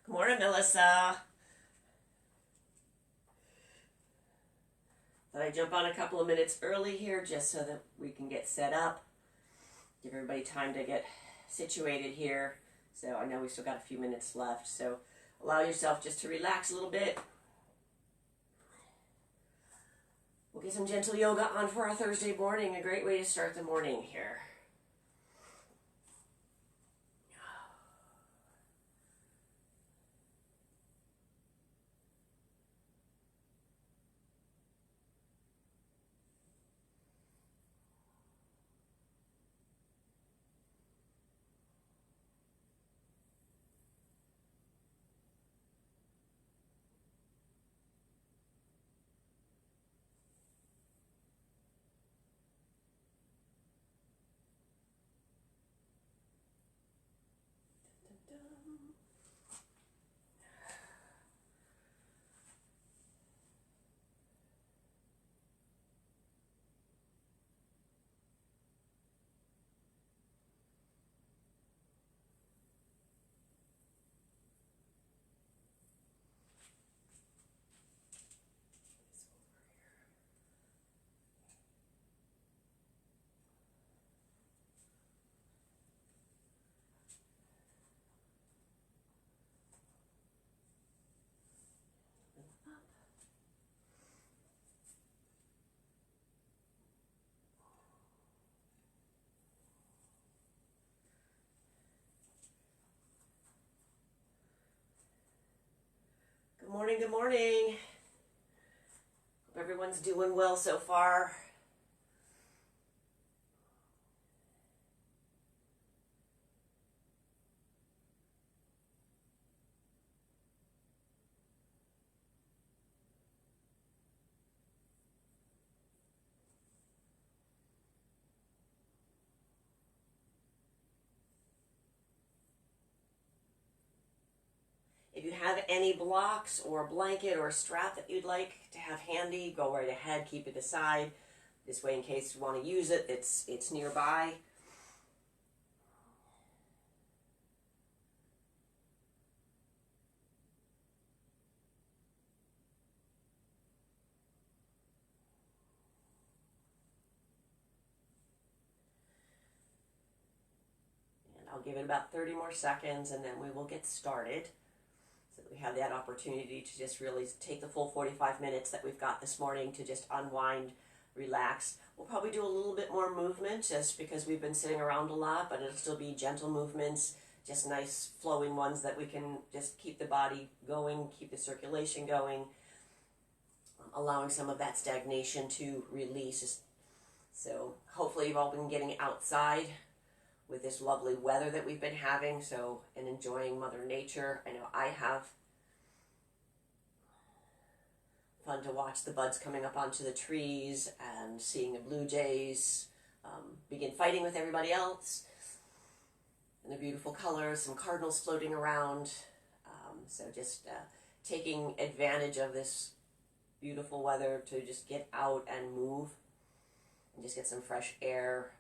Good morning, Melissa. Thought I'd jump on a couple of minutes early here just so that we can get set up. Give everybody time to get situated here. So I know we still got a few minutes left. So allow yourself just to relax a little bit. We'll get some gentle yoga on for our Thursday morning. A great way to start the morning here. Good morning, good morning. Hope everyone's doing well so far. If you have any blocks or a blanket or a strap that you'd like to have handy, go right ahead, keep it aside. This way, in case you want to use it, it's nearby. And I'll give it about 30 more seconds and then we will get started. So that we have that opportunity to just really take the full 45 minutes that we've got this morning to just unwind, relax. We'll probably do a little bit more movement just because we've been sitting around a lot, but it'll still be gentle movements, just nice flowing ones that we can just keep the body going, keep the circulation going, allowing some of that stagnation to release. So hopefully you've all been getting outside with this lovely weather that we've been having, and enjoying Mother Nature. I know I have. Fun to watch the buds coming up onto the trees and seeing the blue jays begin fighting with everybody else. And the beautiful colors, some cardinals floating around. So just taking advantage of this beautiful weather to just get out and move and just get some fresh air,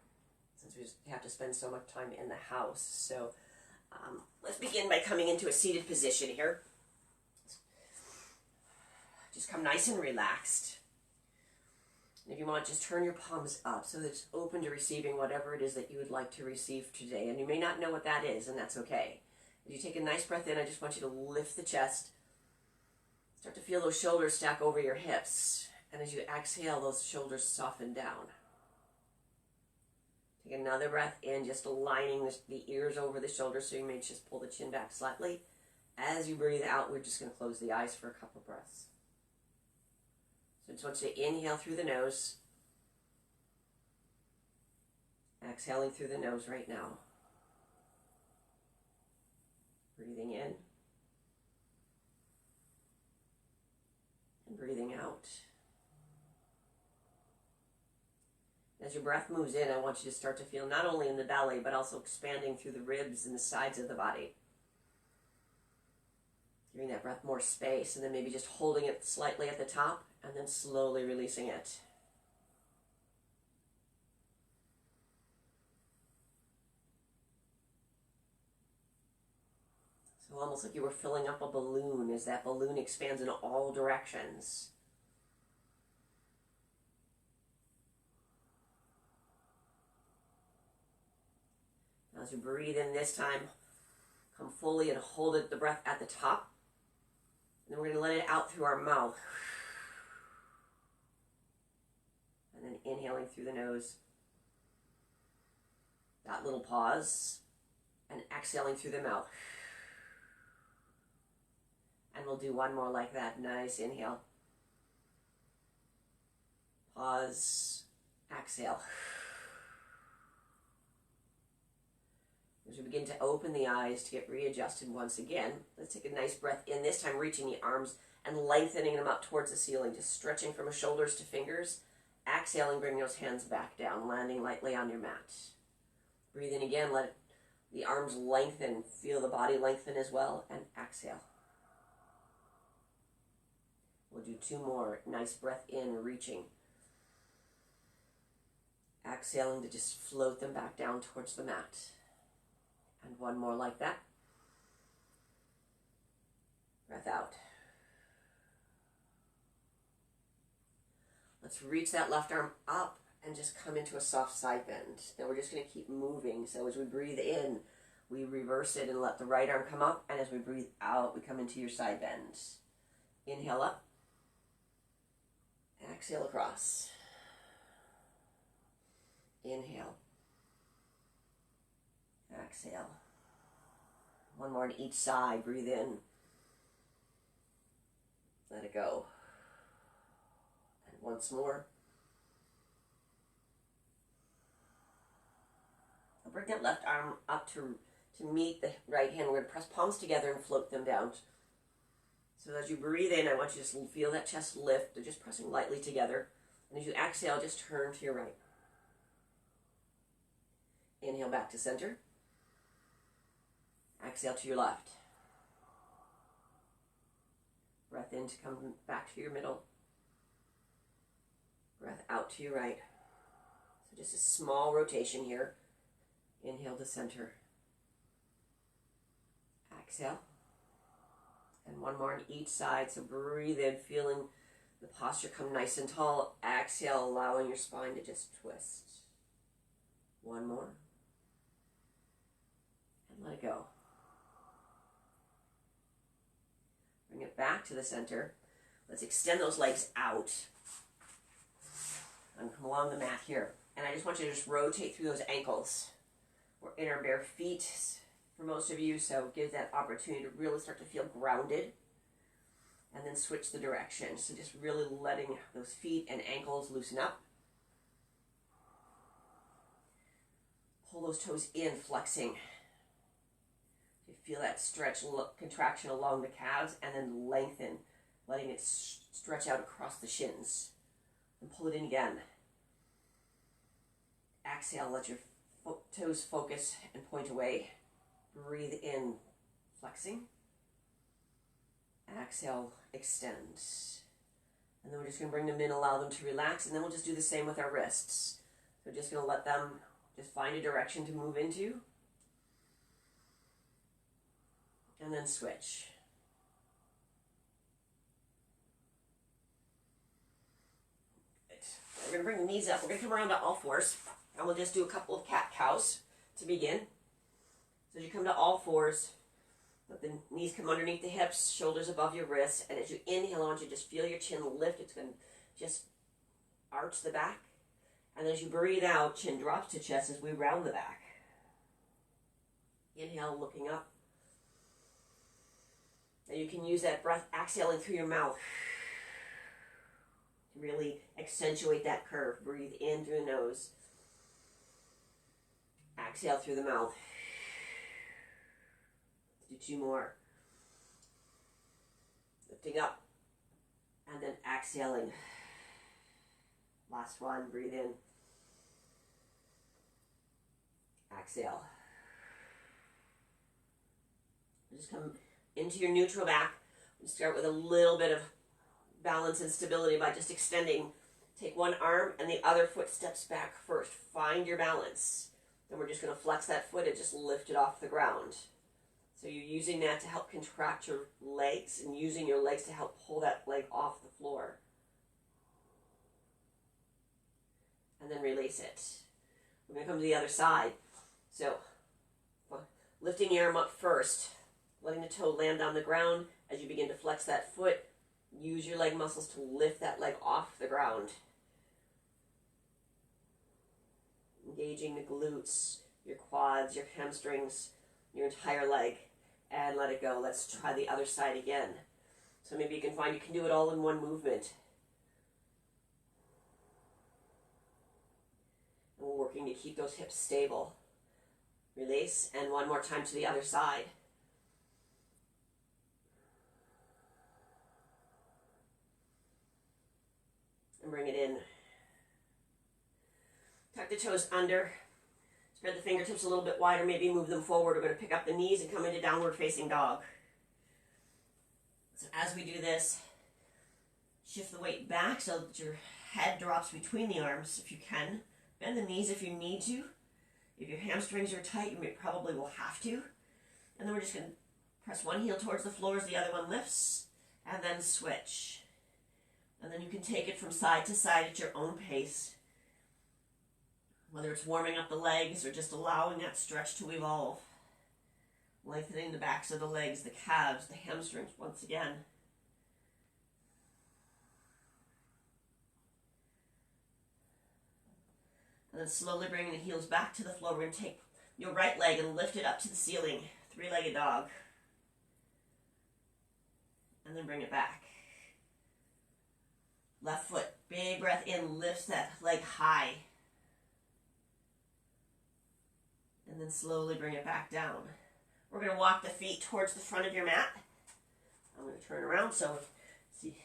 since we just have to spend so much time in the house. So let's begin by coming into a seated position here. Just come nice and relaxed. And if you want, just turn your palms up so that it's open to receiving whatever it is that you would like to receive today. And you may not know what that is, and that's okay. As you take a nice breath in, I just want you to lift the chest. Start to feel those shoulders stack over your hips. And as you exhale, those shoulders soften down. Take another breath in, just aligning the ears over the shoulders, so you may just pull the chin back slightly. As you breathe out, we're just going to close the eyes for a couple of breaths. So I just want you to inhale through the nose. Exhaling through the nose right now. Breathing in. And breathing out. As your breath moves in, I want you to start to feel not only in the belly, but also expanding through the ribs and the sides of the body. Giving that breath more space, and then maybe just holding it slightly at the top, and then slowly releasing it. So almost like you were filling up a balloon as that balloon expands in all directions. As you breathe in this time, come fully and hold it, the breath at the top. And then we're going to let it out through our mouth. And then inhaling through the nose. That little pause. And exhaling through the mouth. And we'll do one more like that. Nice inhale. Pause. Exhale. As we begin to open the eyes to get readjusted once again, let's take a nice breath in, this time reaching the arms and lengthening them up towards the ceiling, just stretching from shoulders to fingers. Exhaling, bring those hands back down, landing lightly on your mat. Breathe in again, let the arms lengthen, feel the body lengthen as well, and exhale. We'll do two more. Nice breath in, reaching. Exhaling to just float them back down towards the mat. And one more like that. Breath out. Let's reach that left arm up and just come into a soft side bend. Now we're just going to keep moving. So as we breathe in, we reverse it and let the right arm come up. And as we breathe out, we come into your side bend. Inhale up. Exhale across. Inhale. Exhale. One more on each side. Breathe in. Let it go. And once more. I'll bring that left arm up to meet the right hand. We're going to press palms together and float them down. So as you breathe in, I want you to just feel that chest lift. They're just pressing lightly together. And as you exhale, just turn to your right. Inhale back to center. Exhale to your left. Breath in to come back to your middle. Breath out to your right. So just a small rotation here. Inhale to center. Exhale. And one more on each side. So breathe in, feeling the posture come nice and tall. Exhale, allowing your spine to just twist. One more. And let it go. Bring it back to the center. Let's extend those legs out. And come along the mat here. And I just want you to just rotate through those ankles. We're in our bare feet for most of you, so give that opportunity to really start to feel grounded. And then switch the direction. So just really letting those feet and ankles loosen up. Pull those toes in, flexing. You feel that stretch, contraction along the calves, and then lengthen, letting it stretch out across the shins. And pull it in again. Exhale, let your toes focus and point away. Breathe in, flexing. Exhale, extend. And then we're just going to bring them in, allow them to relax, and then we'll just do the same with our wrists. So we're just going to let them just find a direction to move into. And then switch. Good. We're going to bring the knees up. We're going to come around to all fours. And we'll just do a couple of cat-cows to begin. So as you come to all fours, let the knees come underneath the hips, shoulders above your wrists. And as you inhale, I want you to just feel your chin lift. It's going to just arch the back. And as you breathe out, chin drops to chest as we round the back. Inhale, looking up. And you can use that breath exhaling through your mouth to really accentuate that curve. Breathe in through the nose. Exhale through the mouth. Do two more. Lifting up. And then exhaling. Last one. Breathe in. Exhale. Just come into your neutral back. You start with a little bit of balance and stability by just extending. Take one arm and the other foot steps back first. Find your balance. Then we're just going to flex that foot and just lift it off the ground. So you're using that to help contract your legs and using your legs to help pull that leg off the floor. And then release it. We're going to come to the other side. So lifting your arm up first, letting the toe land on the ground. As you begin to flex that foot, use your leg muscles to lift that leg off the ground. Engaging the glutes, your quads, your hamstrings, your entire leg, and let it go. Let's try the other side again. So maybe you can find you can do it all in one movement. And we're working to keep those hips stable. Release, and one more time to the other side. And bring it in. Tuck the toes under. Spread the fingertips a little bit wider, maybe move them forward. We're going to pick up the knees and come into downward facing dog. So as we do this, shift the weight back so that your head drops between the arms if you can. Bend the knees if you need to. If your hamstrings are tight, you probably will have to. And then we're just going to press one heel towards the floor as the other one lifts, and then switch. And then you can take it from side to side at your own pace. Whether it's warming up the legs or just allowing that stretch to evolve. Lengthening the backs of the legs, the calves, the hamstrings once again. And then slowly bringing the heels back to the floor. We're going to take your right leg and lift it up to the ceiling. Three-legged dog. And then bring it back. Left foot, big breath in, lifts that leg high. And then slowly bring it back down. We're going to walk the feet towards the front of your mat. I'm going to turn around so see,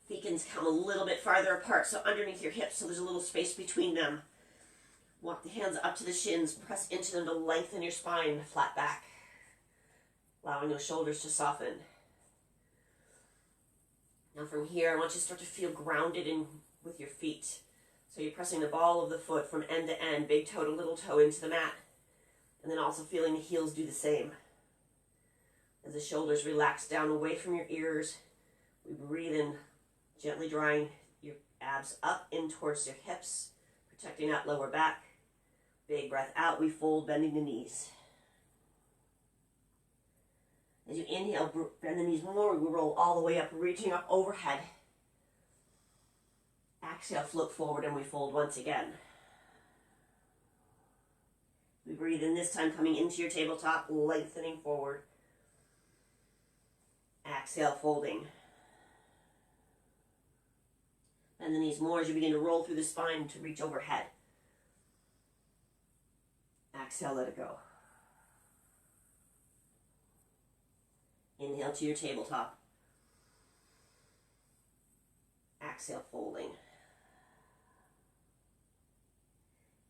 feet can come a little bit farther apart, so underneath your hips, so there's a little space between them. Walk the hands up to the shins, press into them to lengthen your spine, flat back. Allowing those shoulders to soften. Now from here, I want you to start to feel grounded in with your feet. So you're pressing the ball of the foot from end to end, big toe to little toe into the mat. And then also feeling the heels do the same. As the shoulders relax down away from your ears, we breathe in, gently drawing your abs up in towards your hips, protecting that lower back. Big breath out, we fold, bending the knees. As you inhale, bend the knees more, we roll all the way up, reaching up overhead. Exhale, float forward, and we fold once again. We breathe in this time, coming into your tabletop, lengthening forward. Exhale, folding. Bend the knees more as you begin to roll through the spine to reach overhead. Exhale, let it go. Inhale to your tabletop. Exhale, folding.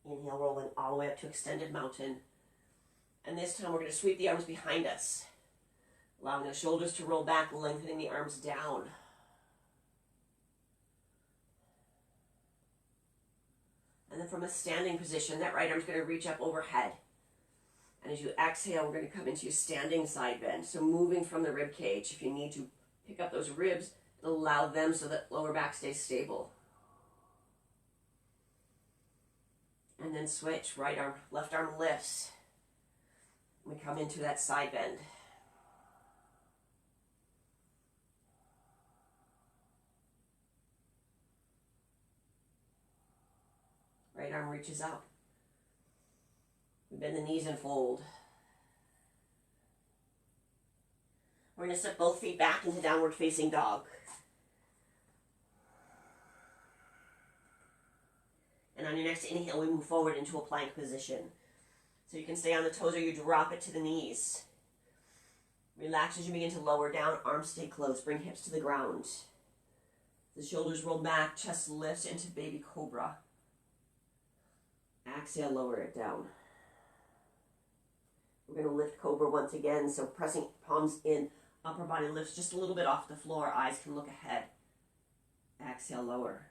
Inhale, rolling all the way up to extended mountain. And this time we're going to sweep the arms behind us, allowing the shoulders to roll back, lengthening the arms down. And then from a standing position, that right arm's going to reach up overhead. And as you exhale, we're going to come into your standing side bend. So moving from the rib cage, if you need to pick up those ribs, allow them so that lower back stays stable. And then switch, right arm, left arm lifts. We come into that side bend. Right arm reaches out. We bend the knees and fold. We're going to step both feet back into downward facing dog. And on your next inhale, we move forward into a plank position. So you can stay on the toes or you drop it to the knees. Relax as you begin to lower down, arms stay close, bring hips to the ground. The shoulders roll back, chest lifts into baby cobra. Exhale, lower it down. We're going to lift cobra once again, so pressing palms in, upper body lifts just a little bit off the floor, eyes can look ahead. Exhale, lower.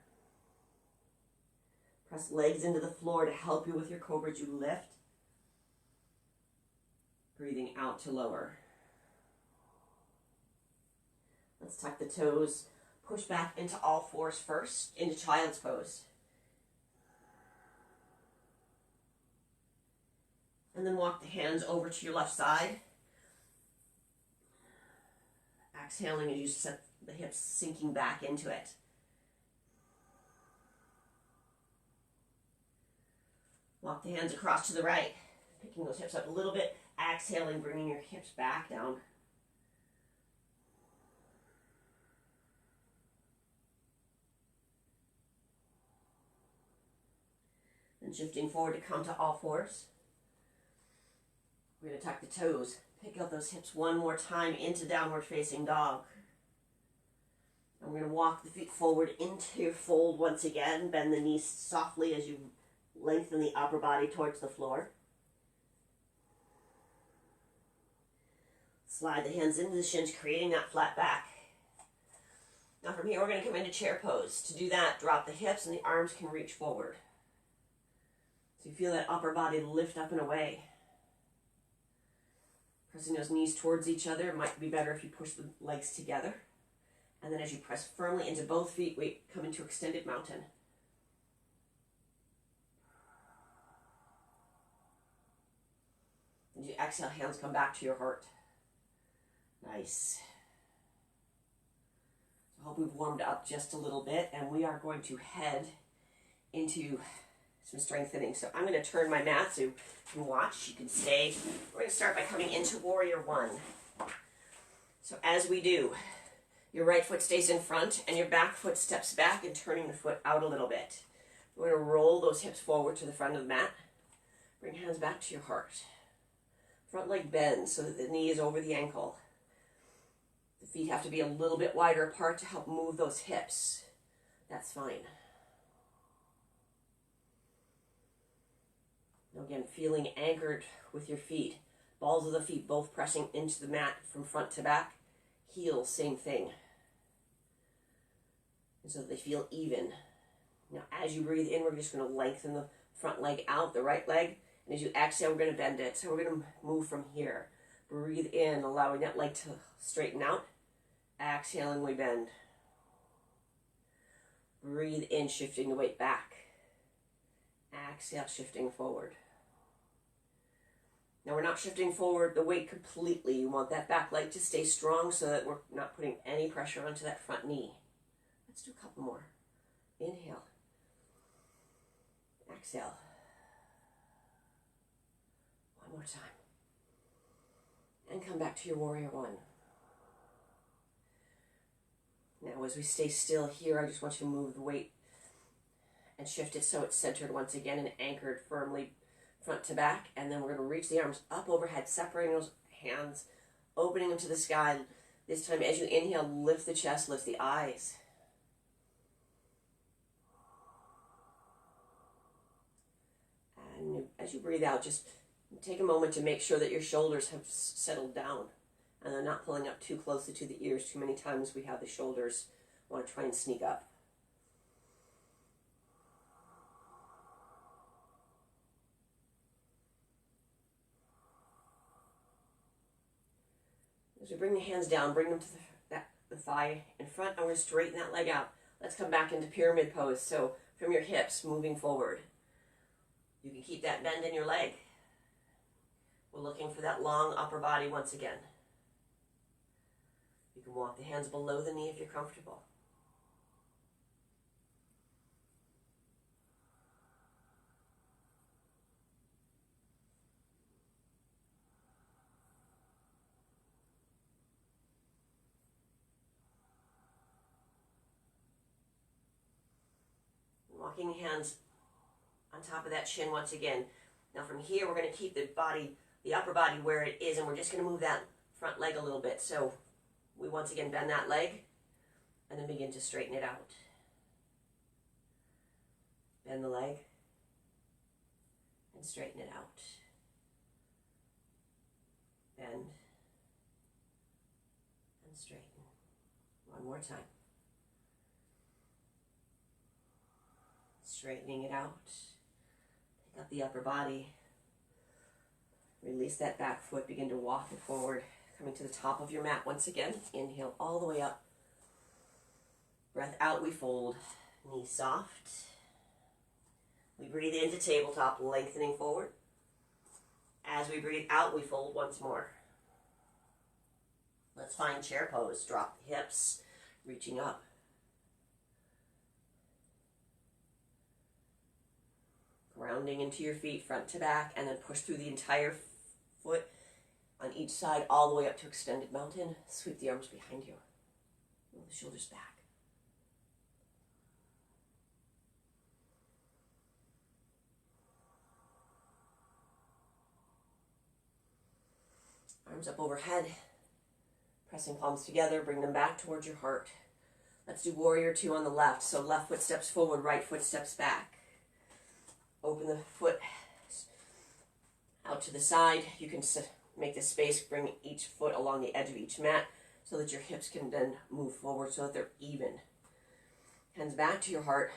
Press legs into the floor to help you with your cobra as you lift. Breathing out to lower. Let's tuck the toes. Push back into all fours first, into child's pose. And then walk the hands over to your left side. Exhaling as you set the hips sinking back into it. Walk the hands across to the right, picking those hips up a little bit. Exhaling, bringing your hips back down. And shifting forward to come to all fours. We're going to tuck the toes. Pick up those hips one more time into downward facing dog. And we're going to walk the feet forward into your fold once again. Bend the knees softly as you lengthen the upper body towards the floor. Slide the hands into the shins, creating that flat back. Now from here, we're going to come into chair pose. To do that, drop the hips and the arms can reach forward. So you feel that upper body lift up and away. Pressing those knees towards each other. It might be better if you push the legs together. And then as you press firmly into both feet, we come into extended mountain. And you exhale, hands come back to your heart. Nice. I hope we've warmed up just a little bit, and we are going to head into some strengthening. So I'm going to turn my mat so you can watch, you can stay. We're going to start by coming into Warrior One. So as we do, your right foot stays in front and your back foot steps back and turning the foot out a little bit. We're going to roll those hips forward to the front of the mat. Bring hands back to your heart. Front leg bends so that the knee is over the ankle. The feet have to be a little bit wider apart to help move those hips. That's fine. Now again, feeling anchored with your feet. Balls of the feet both pressing into the mat from front to back. Heels, same thing. And so they feel even. Now as you breathe in, we're just going to lengthen the front leg out, the right leg. And as you exhale, we're going to bend it. So we're going to move from here. Breathe in, allowing that leg to straighten out. Exhaling, we bend. Breathe in, shifting the weight back. Exhale, shifting forward. Now we're not shifting forward the weight completely. You want that back leg to stay strong so that we're not putting any pressure onto that front knee. Let's do a couple more. Inhale. Exhale. One more time. And come back to your Warrior One. Now as we stay still here, I just want you to move the weight and shift it so it's centered once again and anchored firmly front to back. And then we're going to reach the arms up overhead, separating those hands, opening them to the sky. This time as you inhale, lift the chest, lift the eyes. And as you breathe out, just take a moment to make sure that your shoulders have settled down and they're not pulling up too closely to the ears. Too many times we have the shoulders want to try and sneak up. As we bring the hands down, bring them to the thigh in front, and we're going to straighten that leg out. Let's come back into pyramid pose. So from your hips, moving forward. You can keep that bend in your leg. We're looking for that long upper body once again. You can walk the hands below the knee if you're comfortable. Walking hands on top of that shin once again. Now from here, we're going to keep the upper body where it is, and we're just going to move that front leg a little bit. So we once again bend that leg, and then begin to straighten it out. Bend the leg, and straighten it out. Bend, and straighten. One more time. Straightening it out. Pick up the upper body. Release that back foot, begin to walk it forward, coming to the top of your mat once again. Inhale all the way up. Breath out, we fold, knees soft. We breathe into tabletop, lengthening forward. As we breathe out, we fold once more. Let's find chair pose. Drop the hips, reaching up. Grounding into your feet, front to back, and then push through the entire foot on each side, all the way up to extended mountain. Sweep the arms behind you. Move the shoulders back. Arms up overhead. Pressing palms together, bring them back towards your heart. Let's do warrior two on the left. So left foot steps forward, right foot steps back. Open the foot out to the side. You can make the space, bring each foot along the edge of each mat so that your hips can then move forward so that they're even. Hands back to your heart.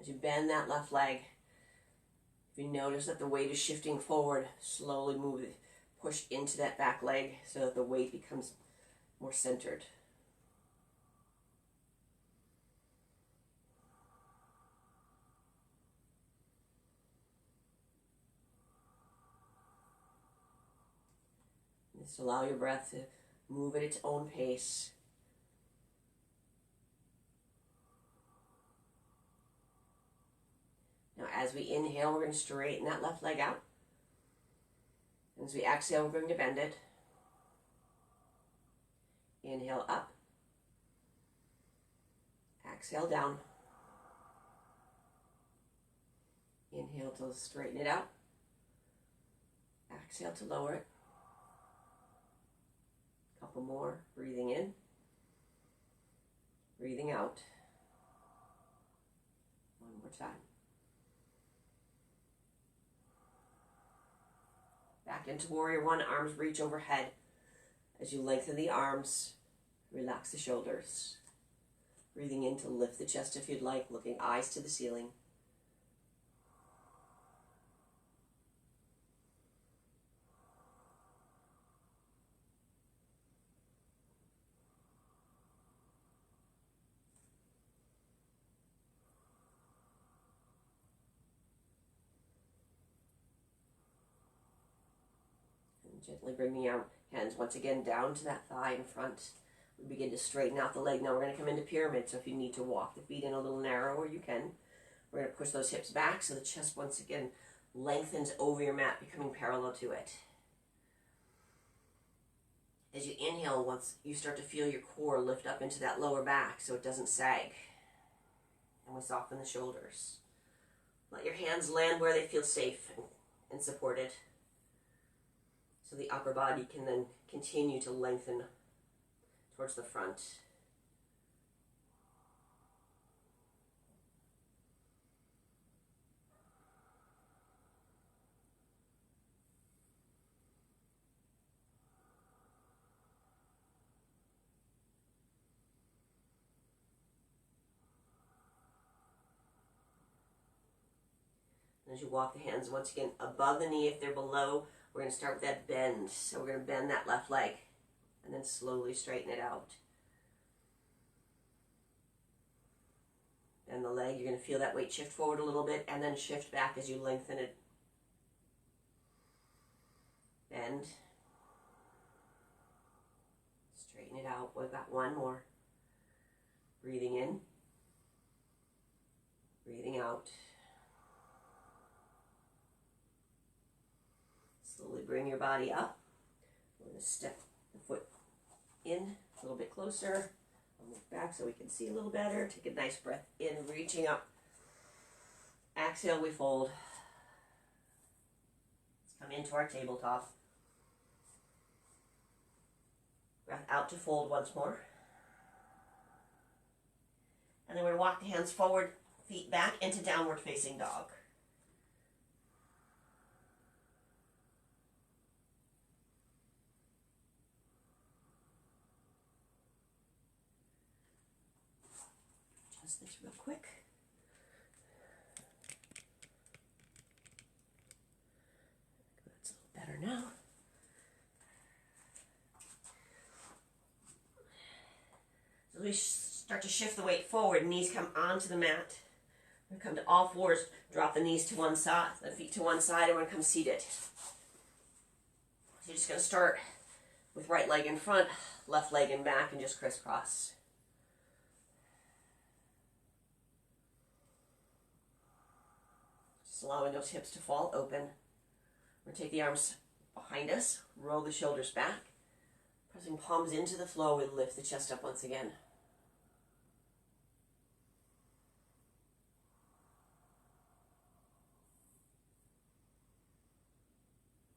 As you bend that left leg, if you notice that the weight is shifting forward, slowly move it, push into that back leg so that the weight becomes more centered. Just allow your breath to move at its own pace. Now as we inhale, we're going to straighten that left leg out. As we exhale, we're going to bend it. Inhale up. Exhale down. Inhale to straighten it out. Exhale to lower it. Couple more. Breathing in. Breathing out. One more time. Back into warrior one, arms reach overhead. As you lengthen the arms, relax the shoulders. Breathing in to lift the chest if you'd like, looking eyes to the ceiling. Gently bringing our hands once again down to that thigh in front. We begin to straighten out the leg. Now we're going to come into pyramid, so if you need to walk the feet in a little narrower, you can. We're going to push those hips back so the chest once again lengthens over your mat, becoming parallel to it. As you inhale, once you start to feel your core lift up into that lower back so it doesn't sag. And we soften the shoulders. Let your hands land where they feel safe and supported. So the upper body can then continue to lengthen towards the front. As you walk the hands once again above the knee, if they're below, we're going to start with that bend. So we're going to bend that left leg and then slowly straighten it out. Bend the leg, you're going to feel that weight shift forward a little bit and then shift back as you lengthen it. Bend. Straighten it out. We've got one more. Breathing in. Breathing out. Slowly bring your body up. We're going to step the foot in a little bit closer. I'll move back so we can see a little better. Take a nice breath in, reaching up. Exhale, we fold. Let's come into our tabletop. Breath out to fold once more. And then we're going to walk the hands forward, feet back into downward facing dog. Adjust this real quick. better now. So we start to shift the weight forward, knees come onto the mat. We're going to come to all fours, drop the knees to one side, the feet to one side, and we're going to come seated. So you're just going to start with right leg in front, left leg in back, and just crisscross. Just allowing those hips to fall open. We're going to take the arms behind us, roll the shoulders back. Pressing palms into the floor, we lift the chest up once again.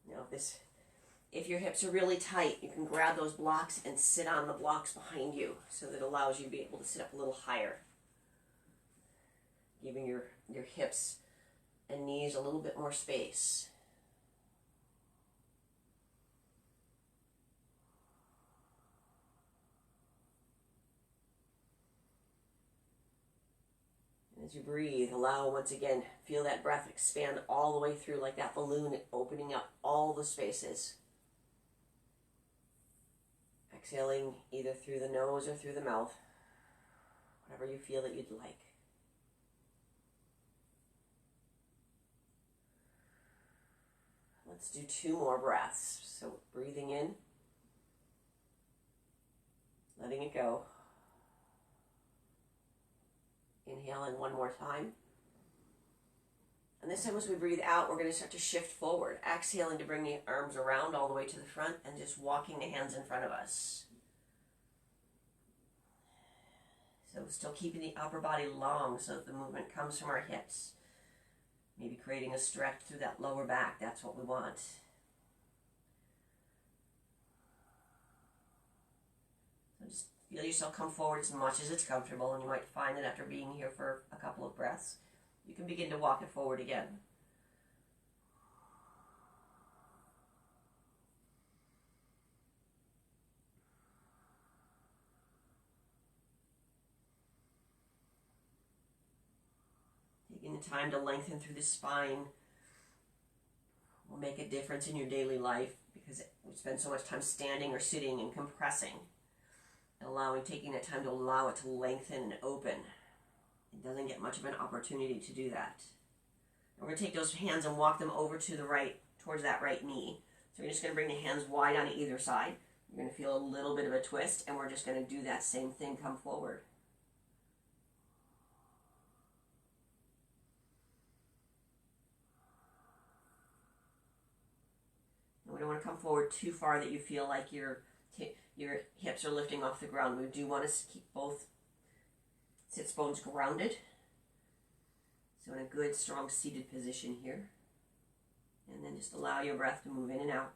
Now if your hips are really tight, you can grab those blocks and sit on the blocks behind you, so that it allows you to be able to sit up a little higher. Giving your hips and knees a little bit more space. As you breathe, allow once again, feel that breath expand all the way through like that balloon, opening up all the spaces. Exhaling either through the nose or through the mouth, whatever you feel that you'd like. Let's do 2 more breaths. So breathing in, letting it go. Inhale in 1 more time. And this time as we breathe out, we're going to start to shift forward. Exhaling to bring the arms around all the way to the front and just walking the hands in front of us. So still keeping the upper body long so that the movement comes from our hips. Maybe creating a stretch through that lower back. That's what we want. So just feel yourself come forward as much as it's comfortable, and you might find that after being here for a couple of breaths, you can begin to walk it forward again. Taking the time to lengthen through the spine will make a difference in your daily life, because we spend so much time standing or sitting and compressing. And taking that time to allow it to lengthen and open. It doesn't get much of an opportunity to do that. And we're going to take those hands and walk them over to the right, towards that right knee. So we're just going to bring the hands wide on either side. You're going to feel a little bit of a twist, and we're just going to do that same thing, come forward. And we don't want to come forward too far that you feel like your hips are lifting off the ground. We do want to keep both sits bones grounded. So in a good, strong seated position here. And then just allow your breath to move in and out.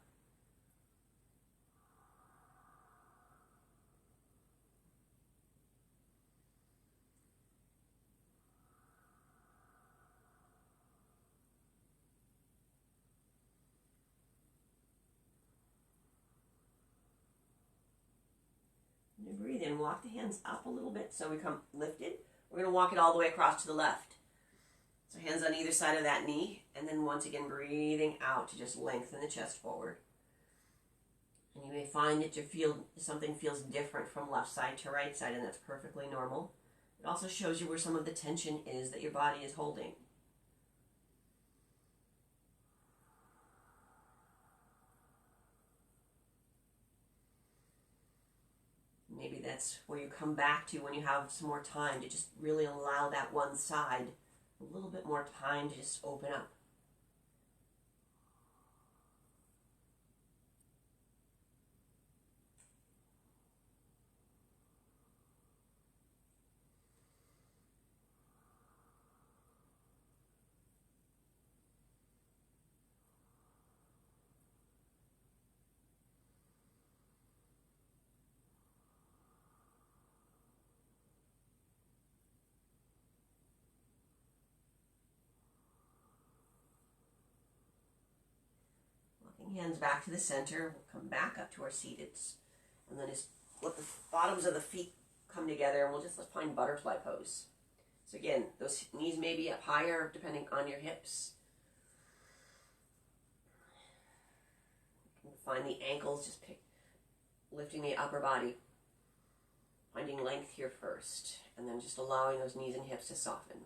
Breathe in, walk the hands up a little bit so we come lifted. We're going to walk it all the way across to the left. So hands on either side of that knee, and then once again breathing out to just lengthen the chest forward. And you may find that something feels different from left side to right side, and that's perfectly normal. It also shows you where some of the tension is that your body is holding. Maybe that's where you come back to when you have some more time, to just really allow that one side a little bit more time to just open up. Hands back to the center. We'll come back up to our seated, and then just let the bottoms of the feet come together, and let's find butterfly pose. So again, those knees may be up higher depending on your hips. Find the ankles, just lifting the upper body. Finding length here first, and then just allowing those knees and hips to soften.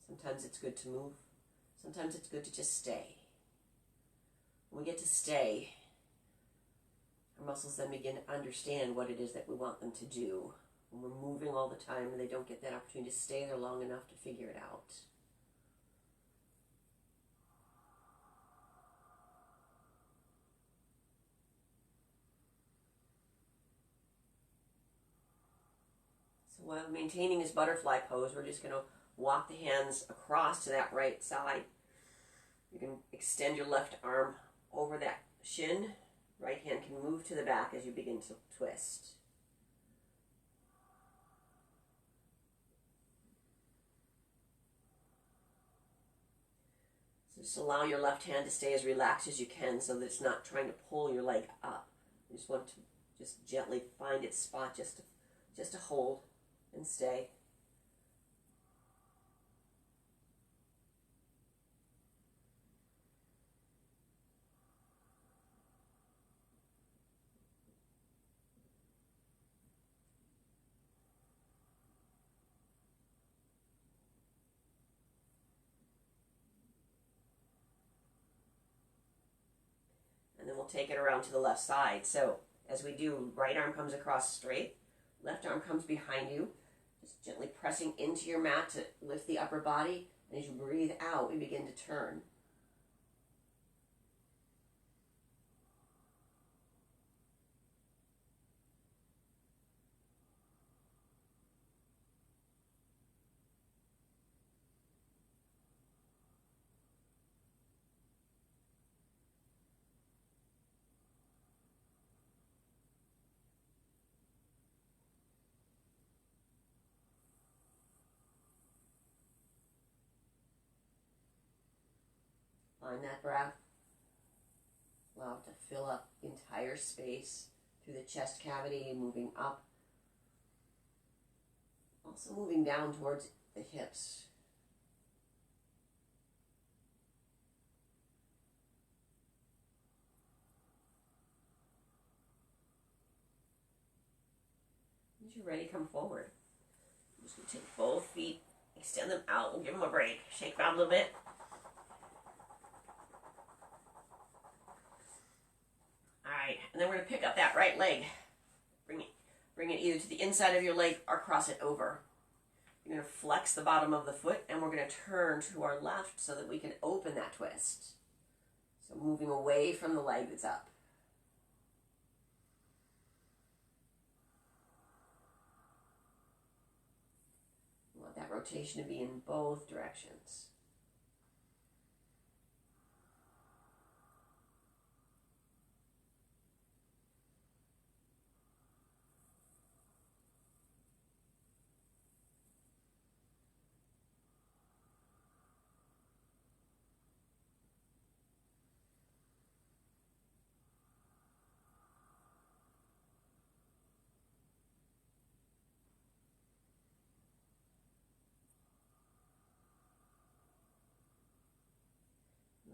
Sometimes it's good to move. Sometimes it's good to just stay. When we get to stay, our muscles then begin to understand what it is that we want them to do. When we're moving all the time, they don't get that opportunity to stay there long enough to figure it out. So while maintaining this butterfly pose, we're just going to walk the hands across to that right side. You can extend your left arm over that shin. Right hand can move to the back as you begin to twist. So just allow your left hand to stay as relaxed as you can so that it's not trying to pull your leg up. You just want to just gently find its spot just to hold and stay. And then we'll take it around to the left side. So as we do, right arm comes across straight, left arm comes behind you, just gently pressing into your mat to lift the upper body. And as you breathe out, we begin to turn. Find that breath. Allow it to fill up the entire space through the chest cavity, moving up. Also moving down towards the hips. As you're ready, come forward. I'm just going to take both feet, extend them out, we'll give them a break. Shake around a little bit. Alright, and then we're going to pick up that right leg. Bring it either to the inside of your leg or cross it over. You're going to flex the bottom of the foot, and we're going to turn to our left so that we can open that twist. So moving away from the leg that's up. You want that rotation to be in both directions.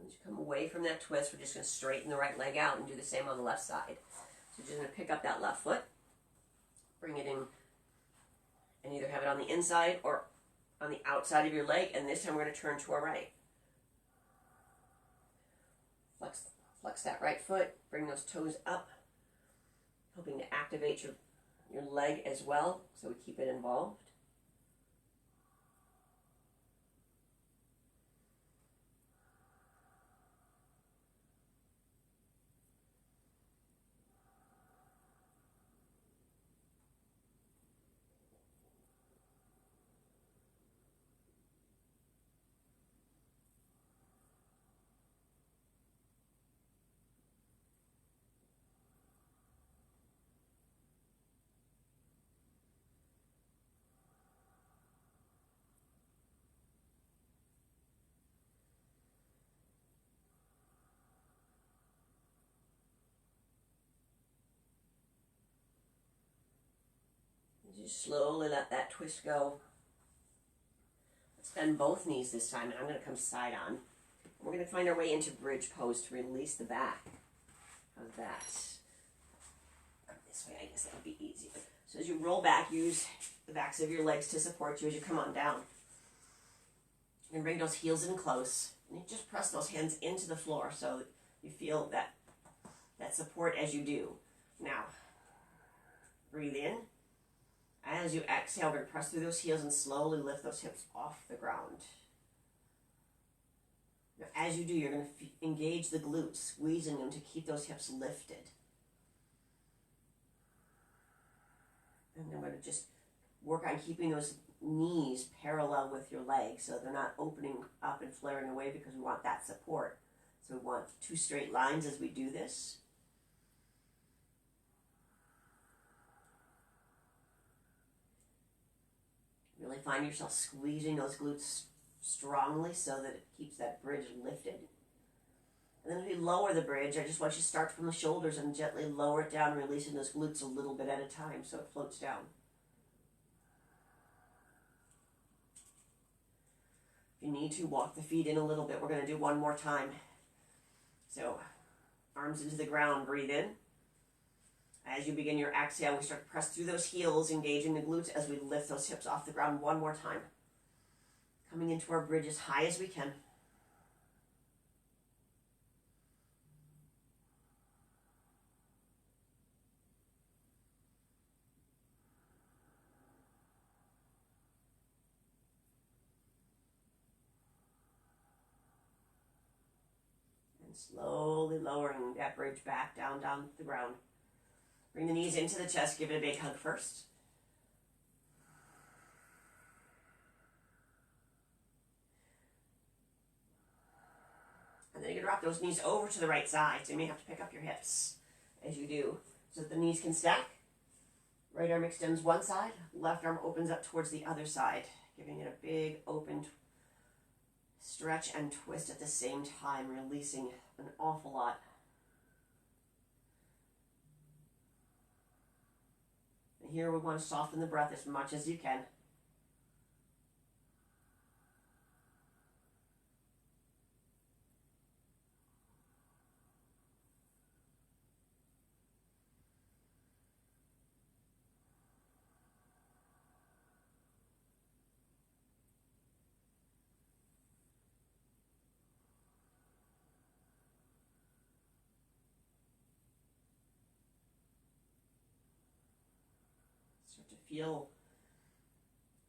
As you come away from that twist, we're just going to straighten the right leg out and do the same on the left side. So you're just going to pick up that left foot, bring it in, and either have it on the inside or on the outside of your leg, and this time we're going to turn to our right. Flex that right foot, bring those toes up, hoping to activate your leg as well, so we keep it involved. Just slowly let that twist go. Bend both knees this time, and I'm going to come side on. We're going to find our way into bridge pose to release the back. How's that? This way, I guess that would be easier. So as you roll back, use the backs of your legs to support you as you come on down. And bring those heels in close. And you just press those hands into the floor so that you feel that support as you do. Now, breathe in. As you exhale, we're going to press through those heels and slowly lift those hips off the ground. Now, as you do, you're going to engage the glutes, squeezing them to keep those hips lifted. And then we're going to just work on keeping those knees parallel with your legs so they're not opening up and flaring away, because we want that support. So we want 2 straight lines as we do this. Really find yourself squeezing those glutes strongly so that it keeps that bridge lifted. And then as we lower the bridge, I just want you to start from the shoulders and gently lower it down, releasing those glutes a little bit at a time so it floats down. If you need to, walk the feet in a little bit. We're going to do one more time. So, arms into the ground, breathe in. As you begin your exhale, we start to press through those heels, engaging the glutes as we lift those hips off the ground one more time. Coming into our bridge as high as we can. And slowly lowering that bridge back down to the ground. Bring the knees into the chest, give it a big hug first. And then you can drop those knees over to the right side, so you may have to pick up your hips as you do, so that the knees can stack. Right arm extends one side, left arm opens up towards the other side, giving it a big open stretch and twist at the same time, releasing an awful lot. And here we want to soften the breath as much as you can. Start to feel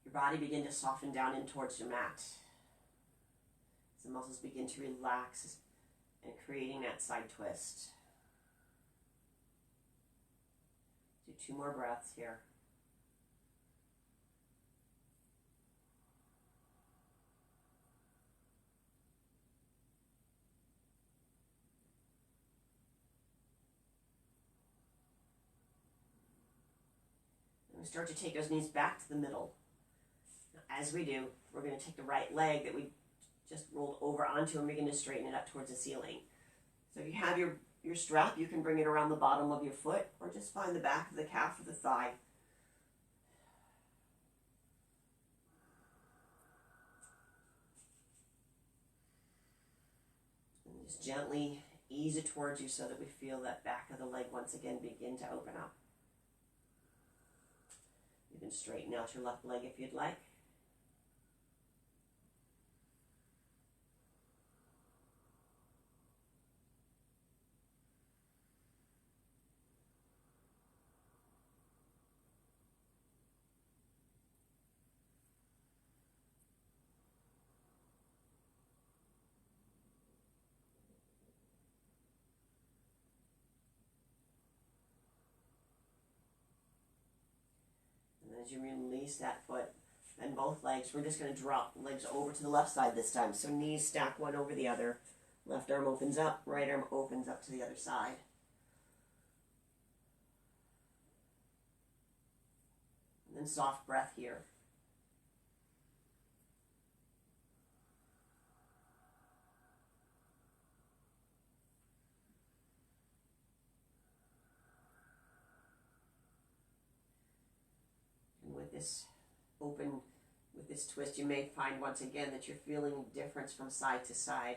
your body begin to soften down in towards your mat. As the muscles begin to relax and creating that side twist. Do 2 more breaths here. And we start to take those knees back to the middle. Now, as we do, we're going to take the right leg that we just rolled over onto and begin to straighten it up towards the ceiling. So if you have your strap, you can bring it around the bottom of your foot, or just find the back of the calf of the thigh. And just gently ease it towards you so that we feel that back of the leg once again begin to open up. You can straighten out your left leg if you'd like. As you release that foot and both legs, we're just going to drop legs over to the left side this time. So knees stack one over the other. Left arm opens up, right arm opens up to the other side. And then soft breath here. With this open With this twist, you may find once again that you're feeling difference from side to side.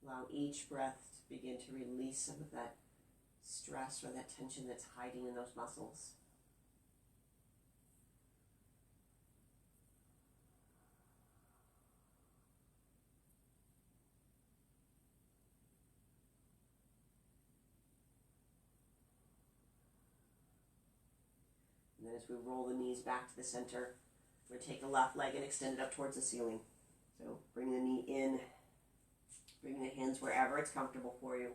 Allow each breath to begin to release some of that stress or that tension that's hiding in those muscles. And then as we roll the knees back to the center, we're going to take the left leg and extend it up towards the ceiling. So bring the knee in, bring the hands wherever it's comfortable for you.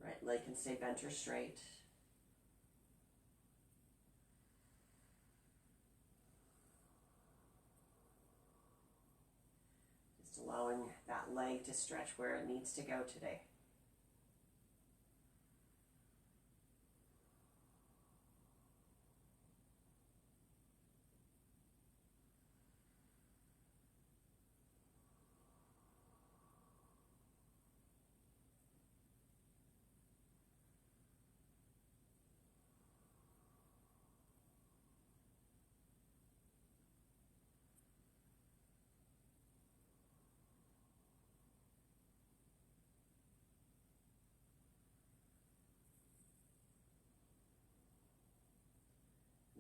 Right leg can stay bent or straight. Just allowing that leg to stretch where it needs to go today.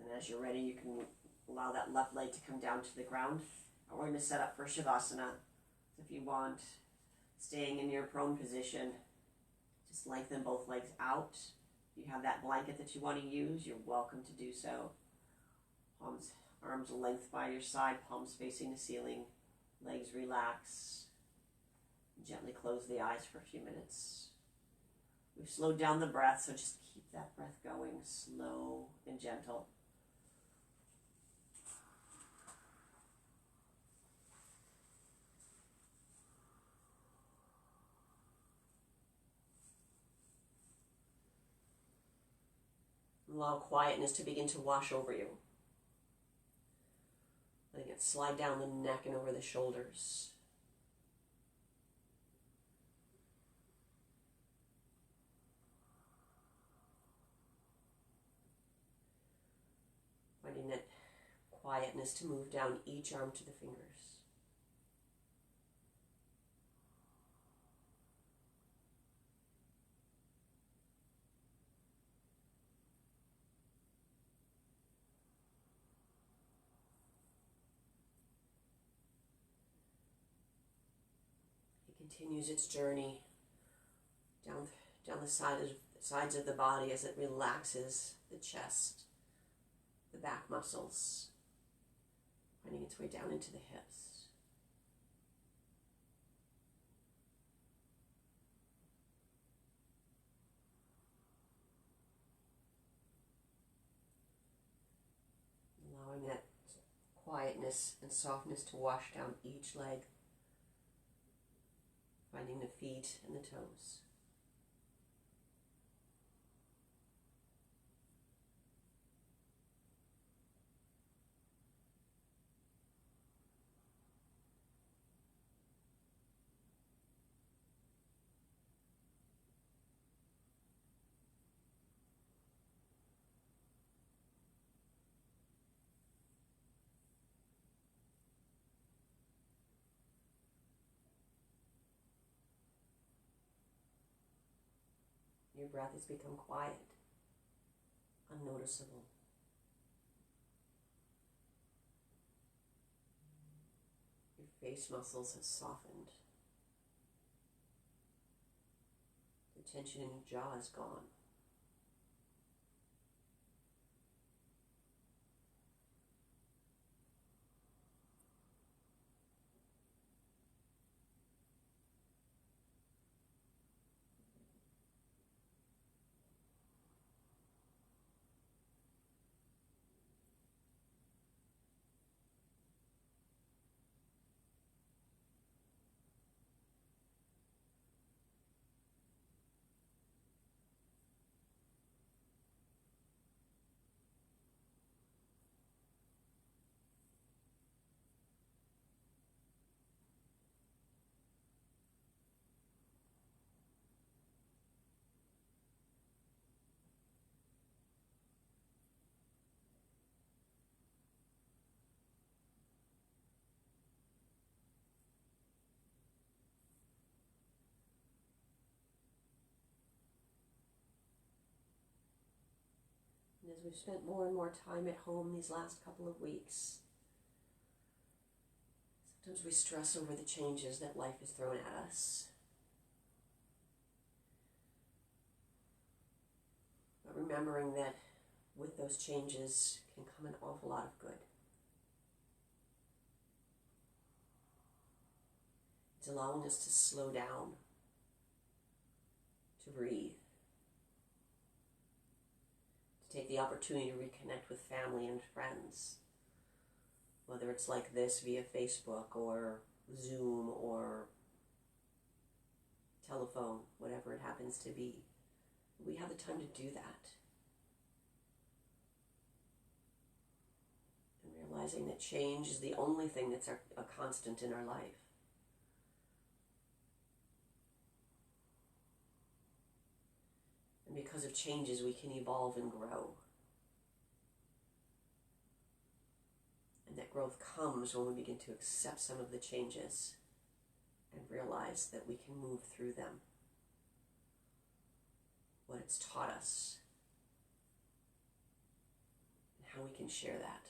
And as you're ready, you can allow that left leg to come down to the ground. And we're going to set up for Shavasana. If you want, staying in your prone position, just lengthen both legs out. If you have that blanket that you want to use, you're welcome to do so. Arms length by your side, palms facing the ceiling, legs relax. Gently close the eyes for a few minutes. We've slowed down the breath, so just keep that breath going, slow and gentle. Allow quietness to begin to wash over you. Letting it slide down the neck and over the shoulders. Finding that quietness to move down each arm to the fingers. Continues its journey down the sides of the body as it relaxes the chest, the back muscles, finding its way down into the hips. Allowing that quietness and softness to wash down each leg. Finding the feet and the toes. Your breath has become quiet, unnoticeable. Your face muscles have softened. The tension in your jaw is gone. And as we've spent more and more time at home these last couple of weeks, sometimes we stress over the changes that life has thrown at us. But remembering that with those changes can come an awful lot of good. It's allowing us to slow down, to breathe, to take the opportunity to reconnect with family and friends, whether it's like this via Facebook or Zoom or telephone, whatever it happens to be. We have the time to do that. And realizing that change is the only thing that's a constant in our life. And because of changes, we can evolve and grow. And that growth comes when we begin to accept some of the changes and realize that we can move through them. What it's taught us, and how we can share that.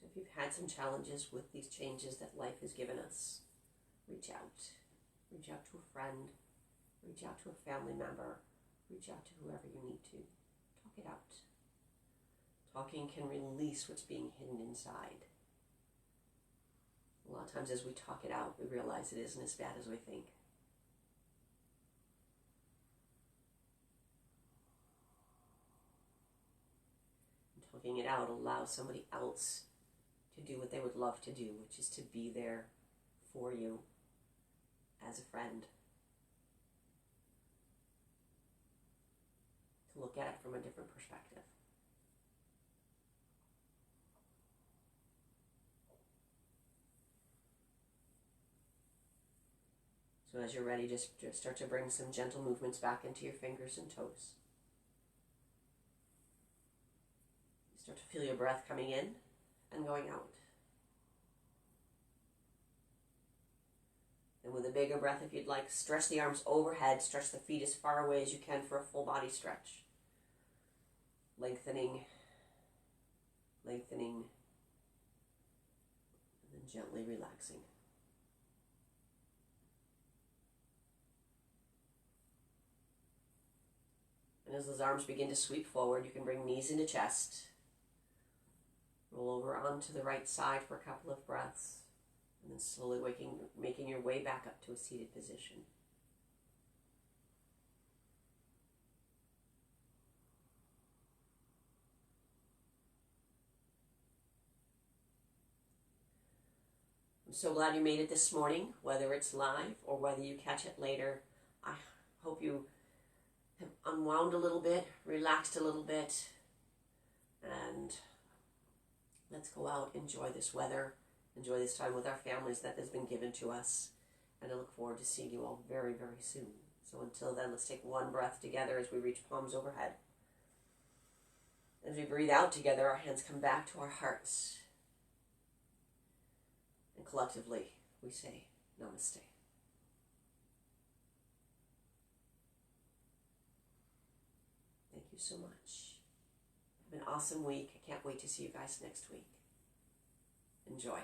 So if you've had some challenges with these changes that life has given us, reach out. Reach out to a friend. Reach out to a family member. Reach out to whoever you need to. Talk it out. Talking can release what's being hidden inside. A lot of times as we talk it out, we realize it isn't as bad as we think. And talking it out allows somebody else to do what they would love to do, which is to be there for you as a friend, to look at it from a different perspective. So as you're ready, just start to bring some gentle movements back into your fingers and toes. You start to feel your breath coming in and going out. And with a bigger breath, if you'd like, stretch the arms overhead, stretch the feet as far away as you can for a full body stretch. Lengthening, lengthening, and then gently relaxing. And as those arms begin to sweep forward, you can bring knees into chest. Roll over onto the right side for a couple of breaths. And then slowly making your way back up to a seated position. I'm so glad you made it this morning, whether it's live or whether you catch it later. I hope you have unwound a little bit, relaxed a little bit, and let's go out, enjoy this weather. Enjoy this time with our families that has been given to us. And I look forward to seeing you all very, very soon. So until then, let's take one breath together as we reach palms overhead. As we breathe out together, our hands come back to our hearts. And collectively, we say namaste. Thank you so much. Have an awesome week. I can't wait to see you guys next week. Enjoy.